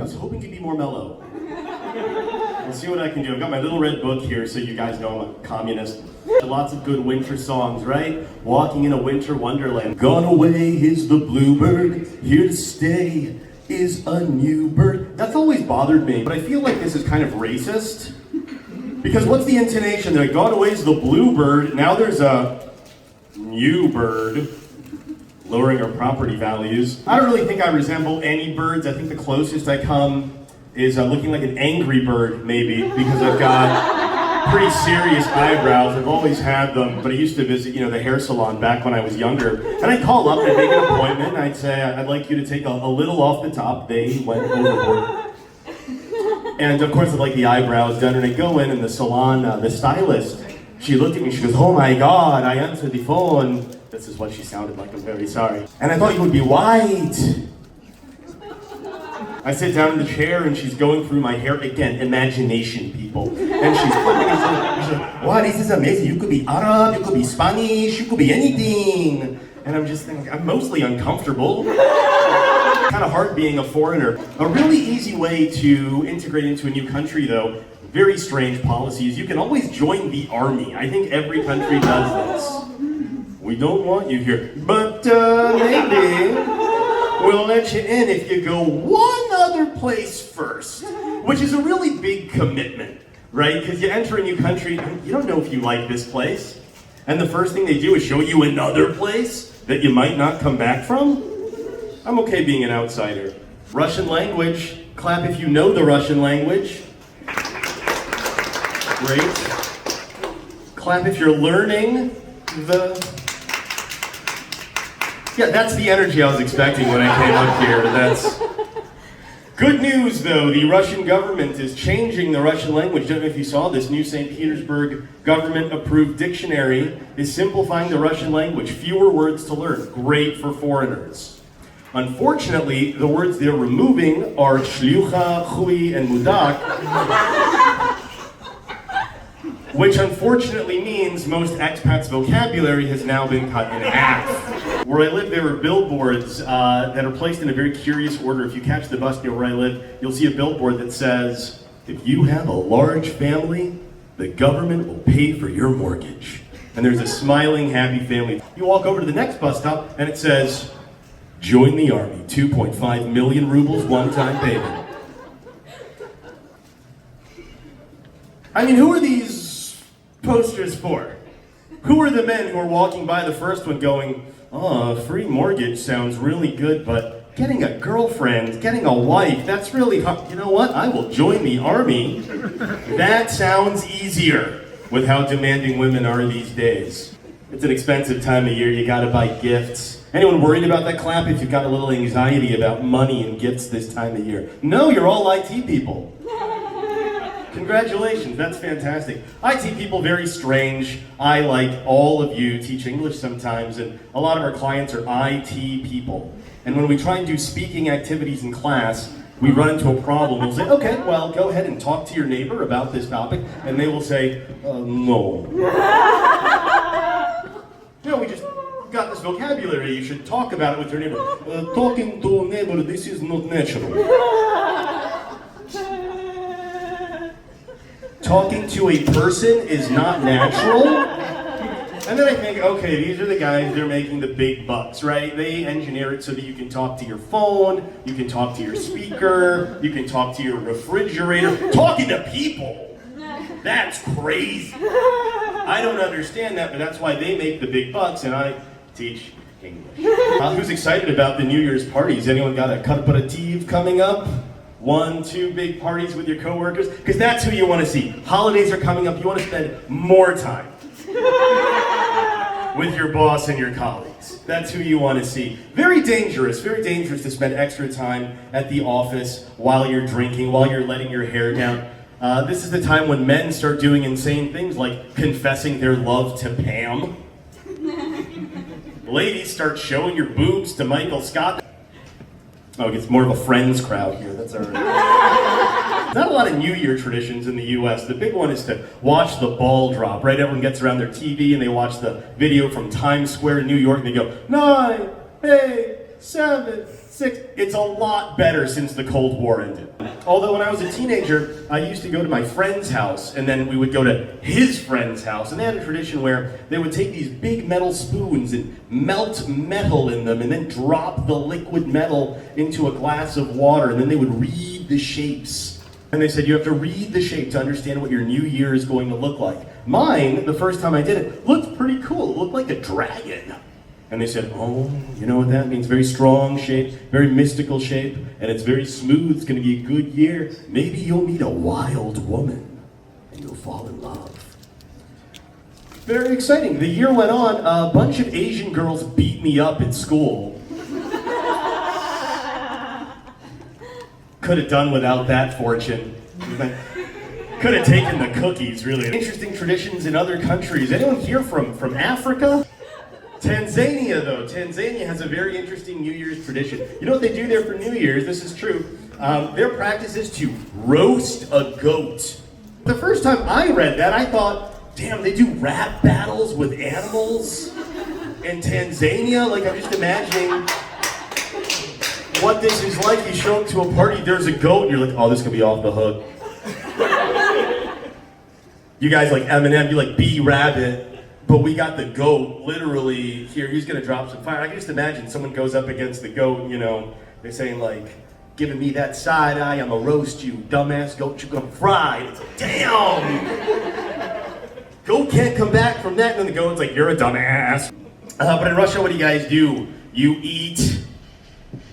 was hoping to be more mellow. Let's see what I can do. I've got my little red book here so you guys know I'm a communist. Lots of good winter songs, right? Walking in a winter wonderland. Gone away is the bluebird, here to stay is a new bird. That's always bothered me, but I feel like this is kind of racist. Because what's the intonation? They're like, gone away is the bluebird, now there's a new bird. Lowering our property values. I don't really think I resemble any birds. I think the closest I come is looking like an angry bird, maybe, because I've got pretty serious eyebrows. I've always had them, but I used to visit, the hair salon back when I was younger. And I'd call up and I'd make an appointment, and I'd say, I'd like you to take a little off the top. They went overboard. And of course, I'd like the eyebrows done, and I'd go in the salon, the stylist, she looked at me, she goes, oh my God, I answered the phone. This is what she sounded like, I'm very sorry. And I thought you would be white. I sit down in the chair and she's going through my hair. Again, imagination, people. And she's flipping and she's like, wow, this is amazing. You could be Arab, you could be Spanish, you could be anything. And I'm just thinking, I'm mostly uncomfortable. Kind of hard being a foreigner. A really easy way to integrate into a new country, though, very strange policies. You can always join the army. I think every country does this. We don't want you here, but maybe we'll let you in if you go one other place first, which is a really big commitment, right? Because you enter a new country, you don't know if you like this place, and the first thing they do is show you another place that you might not come back from. I'm okay being an outsider. Russian language, clap if you know the Russian language. Great. Clap if you're learning Yeah, that's the energy I was expecting when I came up here. That's good news, though. The Russian government is changing the Russian language. I don't know if you saw this new St. Petersburg government-approved dictionary is simplifying the Russian language. Fewer words to learn. Great for foreigners. Unfortunately, the words they're removing are shlyucha, chui, and mudak, which unfortunately means most expats' vocabulary has now been cut in half. Where I live, there are billboards that are placed in a very curious order. If you catch the bus near where I live, you'll see a billboard that says, if you have a large family, the government will pay for your mortgage. And there's a smiling, happy family. You walk over to the next bus stop, and it says, join the army, 2.5 million rubles one-time payment. I mean, who are these posters for? Who are the men who are walking by the first one going, oh, a free mortgage sounds really good, but getting a girlfriend, getting a wife, that's really hard. You know what? I will join the army. That sounds easier with how demanding women are these days. It's an expensive time of year. You gotta buy gifts. Anyone worried about that, clap if you've got a little anxiety about money and gifts this time of year? No, you're all IT people. Congratulations, that's fantastic. IT people, very strange. I, like all of you, teach English sometimes, and a lot of our clients are IT people. And when we try and do speaking activities in class, we run into a problem. We'll say, okay, well, go ahead and talk to your neighbor about this topic, and they will say, no. We just got this vocabulary, you should talk about it with your neighbor. Talking to a neighbor, this is not natural. Talking to a person is not natural? And then I think, okay, these are the guys, they're making the big bucks, right? They engineer it so that you can talk to your phone, you can talk to your speaker, you can talk to your refrigerator. Talking to people, that's crazy. I don't understand that, but that's why they make the big bucks and I teach English. Who's excited about the New Year's parties? Anyone got a corporative coming up? 1, 2 big parties with your coworkers? Because that's who you want to see. Holidays are coming up, you want to spend more time with your boss and your colleagues. That's who you want to see. Very dangerous to spend extra time at the office while you're drinking, while you're letting your hair down. This is the time when men start doing insane things like confessing their love to Pam. Ladies start showing your boobs to Michael Scott. Oh, it's more of a Friends crowd here, that's all right. Not a lot of New Year traditions in the US. The big one is to watch the ball drop, right? Everyone gets around their TV and they watch the video from Times Square in New York and they go, 9, 8, 7, 6. It's a lot better since the Cold War ended. Although when I was a teenager, I used to go to my friend's house, and then we would go to his friend's house, and they had a tradition where they would take these big metal spoons and melt metal in them, and then drop the liquid metal into a glass of water, and then they would read the shapes. And they said, you have to read the shape to understand what your new year is going to look like. Mine, the first time I did it, looked pretty cool. It looked like a dragon. And they said, oh, you know what that means? Very strong shape, very mystical shape, and it's very smooth. It's going to be a good year. Maybe you'll meet a wild woman, and you'll fall in love. Very exciting. The year went on. A bunch of Asian girls beat me up at school. Could have done without that fortune. Could have taken the cookies, really. Interesting traditions in other countries. Anyone here from Africa? Tanzania, though. Tanzania has a very interesting New Year's tradition. You know what they do there for New Year's? This is true. Their practice is to roast a goat. The first time I read that, I thought, damn, they do rap battles with animals in Tanzania? Like, I'm just imagining what this is like. You show up to a party, there's a goat, and you're like, oh, this could be off the hook. You guys like Eminem, you like B-Rabbit. But we got the goat literally here. He's gonna drop some fire. I can just imagine someone goes up against the goat, you know, they're saying like, giving me that side eye, I'ma roast you, dumbass goat, you gonna fry. It's like, damn! Goat can't come back from that, and then the goat's like, you're a dumbass. But in Russia, what do you guys do? You eat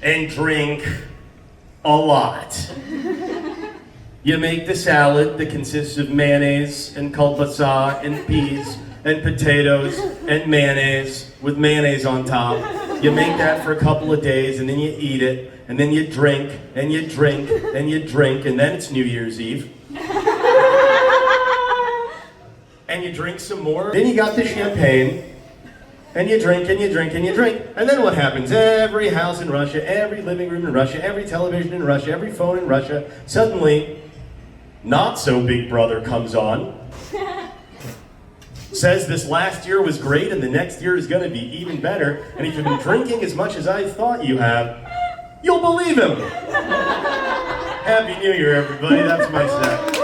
and drink a lot. You make the salad that consists of mayonnaise and kolbasa and peas and potatoes and mayonnaise with mayonnaise on top. You make that for a couple of days, and then you eat it, and then you drink, and you drink, and you drink, and then it's New Year's Eve. And you drink some more. Then you got the champagne, and you drink, and you drink, and you drink. And then what happens? Every house in Russia, every living room in Russia, every television in Russia, every phone in Russia, suddenly, not so Big Brother comes on. Says this last year was great and the next year is going to be even better. And if you've been drinking as much as I thought you have, you'll believe him. Happy New Year, everybody. That's my set.